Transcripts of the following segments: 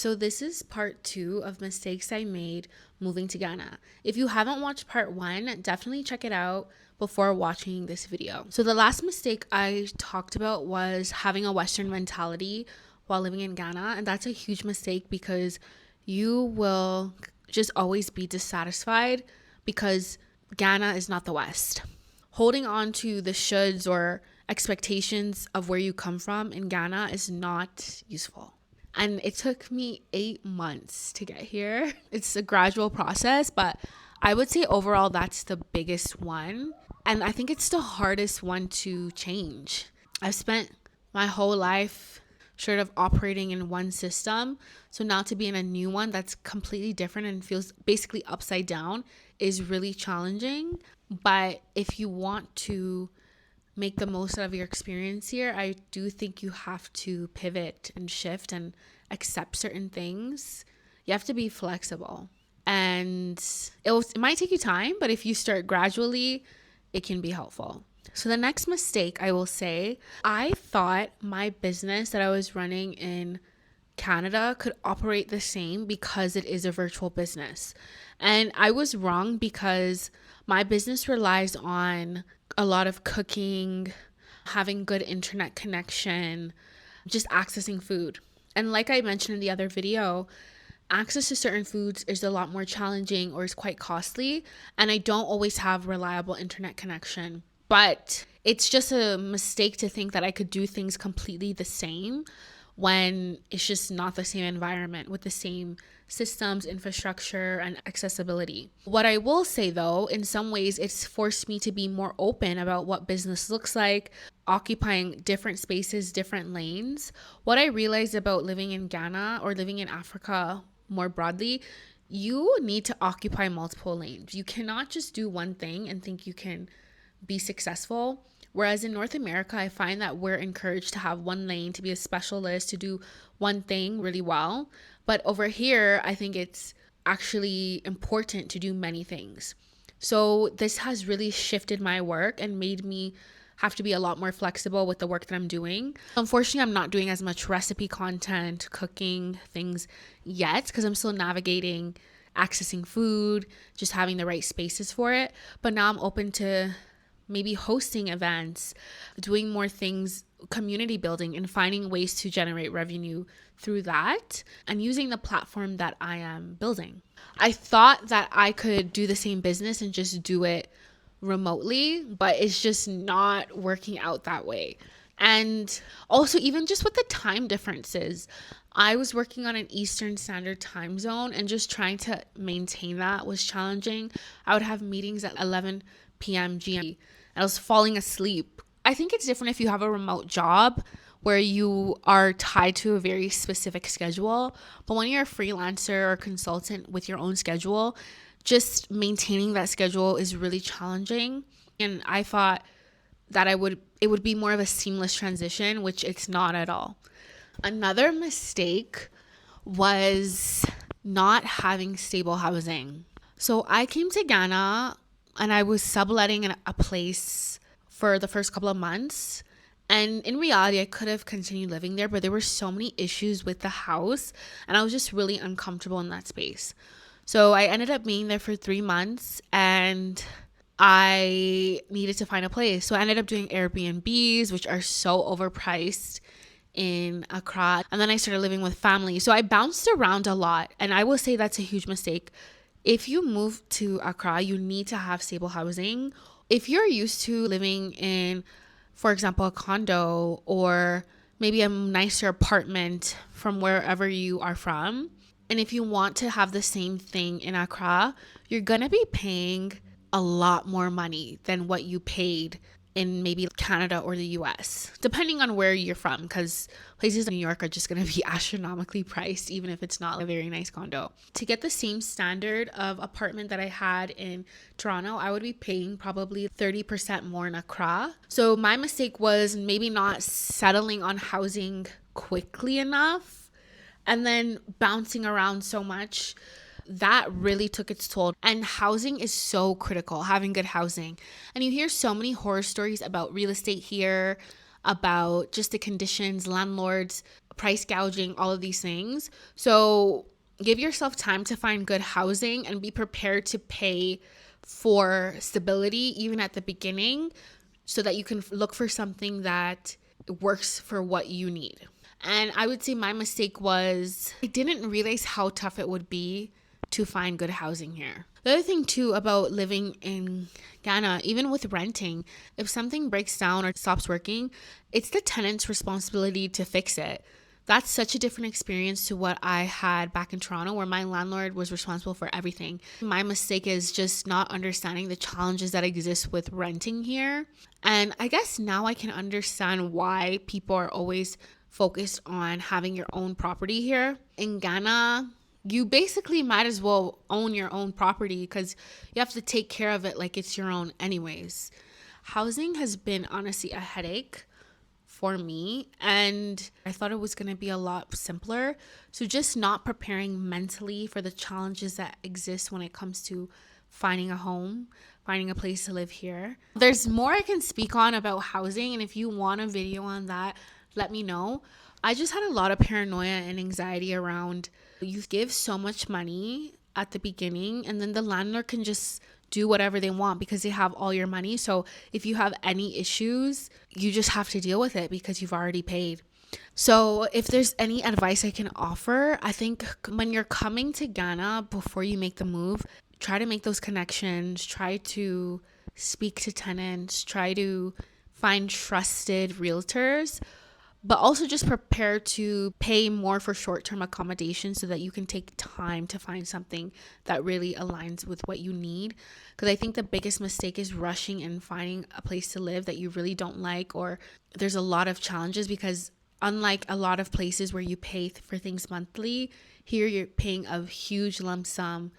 So this is part 2 of mistakes I made moving to Ghana. If you haven't watched part 1, definitely check it out before watching this video. So the last mistake I talked about was having a Western mentality while living in Ghana, and that's a huge mistake because you will just always be dissatisfied because Ghana is not the West. Holding on to the shoulds or expectations of where you come from in Ghana is not useful. And it took me 8 months to get here. It's a gradual process, but I would say overall that's the biggest one. And I think it's the hardest one to change. I've spent my whole life sort of operating in one system. So now to be in a new one that's completely different and feels basically upside down is really challenging. But if you want to make the most out of your experience here, I do think you have to pivot and shift and accept certain things. You have to be flexible. And it might take you time, but if you start gradually, it can be helpful. So the next mistake I will say, I thought my business that I was running in Canada could operate the same because it is a virtual business. And I was wrong because my business relies on a lot of cooking, having good internet connection, just accessing food. And like I mentioned in the other video, access to certain foods is a lot more challenging or is quite costly. And I don't always have reliable internet connection. But it's just a mistake to think that I could do things completely the same when it's just not the same environment with the same systems, infrastructure, and accessibility. What I will say though, in some ways, it's forced me to be more open about what business looks like, occupying different spaces, different lanes. What I realized about living in Ghana or living in Africa more broadly, you need to occupy multiple lanes. You cannot just do one thing and think you can be successful. Whereas in North America, I find that we're encouraged to have one lane, to be a specialist, to do one thing really well. But over here, I think it's actually important to do many things. So this has really shifted my work and made me have to be a lot more flexible with the work that I'm doing. Unfortunately, I'm not doing as much recipe content, cooking things yet because I'm still navigating accessing food, just having the right spaces for it. But now I'm open to maybe hosting events, doing more things, community building, and finding ways to generate revenue through that and using the platform that I am building. I thought that I could do the same business and just do it remotely, but it's just not working out that way. And also, even just with the time differences, I was working on an Eastern Standard Time zone and just trying to maintain that was challenging. I would have meetings at 11 p.m. GMT. I was falling asleep. I think it's different if you have a remote job where you are tied to a very specific schedule. But when you're a freelancer or consultant with your own schedule, just maintaining that schedule is really challenging. And I thought that it would be more of a seamless transition, which it's not at all. Another mistake was not having stable housing. So I came to Ghana and I was subletting a place for the first couple of months. And in reality, I could have continued living there, but there were so many issues with the house and I was just really uncomfortable in that space. So I ended up being there for 3 months and I needed to find a place. So I ended up doing Airbnbs, which are so overpriced in Accra. And then I started living with family. So I bounced around a lot. And I will say that's a huge mistake. If you move to Accra, you need to have stable housing. If you're used to living in, for example, a condo or maybe a nicer apartment from wherever you are from, and if you want to have the same thing in Accra, you're going to be paying a lot more money than what you paid in maybe Canada or the US, depending on where you're from, because places in New York are just going to be astronomically priced, even if it's not a very nice condo. To get the same standard of apartment that I had in Toronto, I would be paying probably 30% more in Accra. So my mistake was maybe not settling on housing quickly enough and then bouncing around so much. That really took its toll. And housing is so critical, having good housing. And you hear so many horror stories about real estate here, about just the conditions, landlords price gouging, all of these things. So give yourself time to find good housing and be prepared to pay for stability even at the beginning, so that you can look for something that works for what you need. And I would say my mistake was I didn't realize how tough it would be to find good housing here. The other thing too about living in Ghana, even with renting, if something breaks down or stops working, it's the tenant's responsibility to fix it. That's such a different experience to what I had back in Toronto, where my landlord was responsible for everything. My mistake is just not understanding the challenges that exist with renting here. And I guess now I can understand why people are always focused on having your own property here. In Ghana, you basically might as well own your own property because you have to take care of it like it's your own anyways. Housing has been honestly a headache for me, and I thought it was going to be a lot simpler. So just not preparing mentally for the challenges that exist when it comes to finding a home, finding a place to live here. There's more I can speak on about housing, and if you want a video on that, let me know. I just had a lot of paranoia and anxiety around, you give so much money at the beginning and then the landlord can just do whatever they want because they have all your money. So if you have any issues, you just have to deal with it because you've already paid. So if there's any advice I can offer, I think when you're coming to Ghana, before you make the move, try to make those connections, try to speak to tenants, try to find trusted realtors, but also just prepare to pay more for short-term accommodation so that you can take time to find something that really aligns with what you need. Because I think the biggest mistake is rushing and finding a place to live that you really don't like, or there's a lot of challenges because unlike a lot of places where you pay for things monthly, here you're paying a huge lump sum.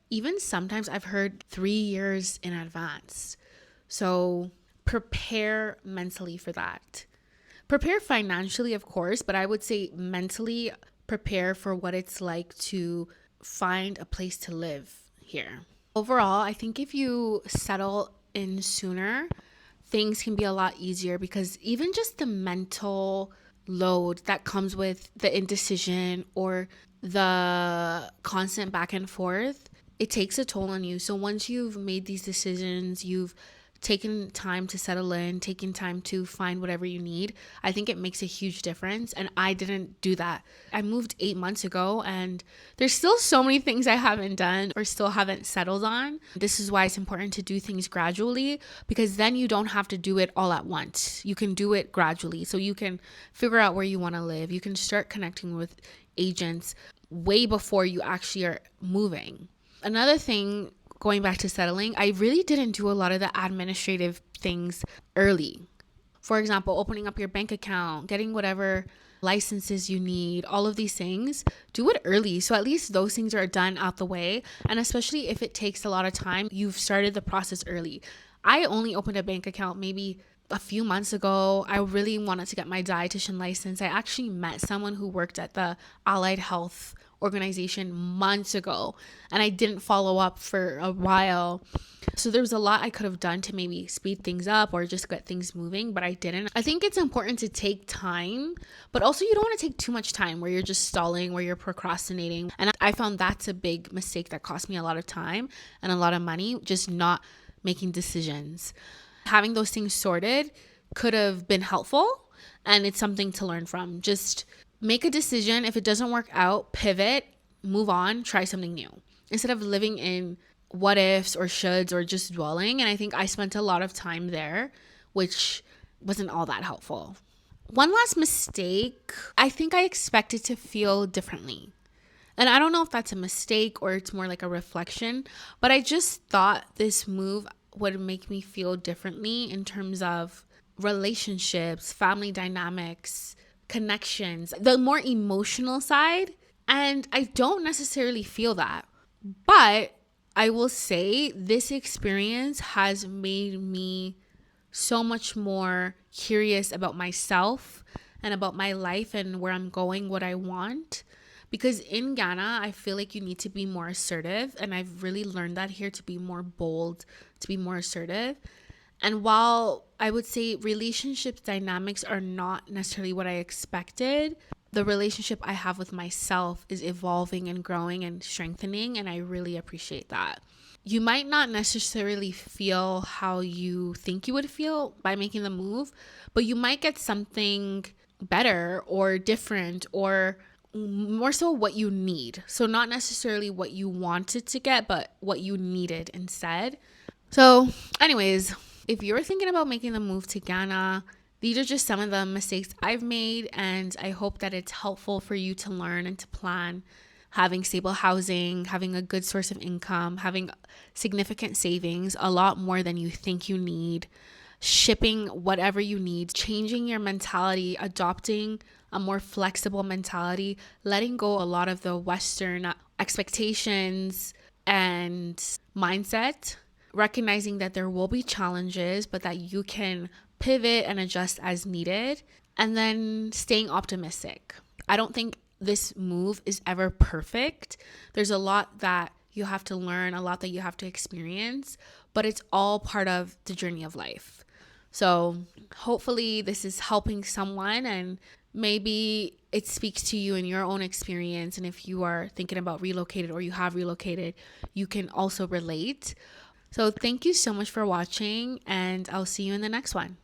Even sometimes I've heard 3 years in advance. So prepare mentally for that. Prepare financially, of course, but I would say mentally prepare for what it's like to find a place to live here. Overall, I think if you settle in sooner, things can be a lot easier because even just the mental load that comes with the indecision or the constant back and forth, it takes a toll on you. So once you've made these decisions, you've taken time to settle in, taking time to find whatever you need, I think it makes a huge difference. And I didn't do that. I moved 8 months ago and there's still so many things I haven't done or still haven't settled on. This is why it's important to do things gradually, because then you don't have to do it all at once. You can do it gradually. So you can figure out where you want to live. You can start connecting with agents way before you actually are moving. Another thing, going back to settling, I really didn't do a lot of the administrative things early. For example, opening up your bank account, getting whatever licenses you need, all of these things, do it early. So at least those things are done out the way. And especially if it takes a lot of time, you've started the process early. I only opened a bank account maybe a few months ago. I really wanted to get my dietitian license. I actually met someone who worked at the Allied Health organization months ago and I didn't follow up for a while. So there was a lot I could have done to maybe speed things up or just get things moving, but I didn't. I think it's important to take time, but also you don't want to take too much time where you're just stalling, where you're procrastinating. And I found that's a big mistake that cost me a lot of time and a lot of money, just not making decisions. Having those things sorted could have been helpful, and it's something to learn from. Just make a decision. If it doesn't work out, pivot, move on, try something new. Instead of living in what ifs or shoulds or just dwelling. And I think I spent a lot of time there, which wasn't all that helpful. One last mistake, I think I expected to feel differently. And I don't know if that's a mistake or it's more like a reflection, but I just thought this move would make me feel differently in terms of relationships, family dynamics, connections, the more emotional side. And I don't necessarily feel that. But I will say this experience has made me so much more curious about myself and about my life and where I'm going, what I want. Because in Ghana, I feel like you need to be more assertive. And I've really learned that here, to be more bold, to be more assertive. And while I would say relationship dynamics are not necessarily what I expected, the relationship I have with myself is evolving and growing and strengthening, and I really appreciate that. You might not necessarily feel how you think you would feel by making the move, but you might get something better or different, or more so what you need. So not necessarily what you wanted to get, but what you needed instead. So anyways, if you're thinking about making the move to Ghana, these are just some of the mistakes I've made, and I hope that it's helpful for you to learn and to plan. Having stable housing, having a good source of income, having significant savings, a lot more than you think you need, shipping whatever you need, changing your mentality, adopting a more flexible mentality, letting go a lot of the Western expectations and mindset, recognizing that there will be challenges, but that you can pivot and adjust as needed, and then staying optimistic. I don't think this move is ever perfect. There's a lot that you have to learn, a lot that you have to experience, but it's all part of the journey of life. So hopefully this is helping someone, and maybe it speaks to you in your own experience. And if you are thinking about relocated or you have relocated, you can also relate. So thank you so much for watching, and I'll see you in the next one.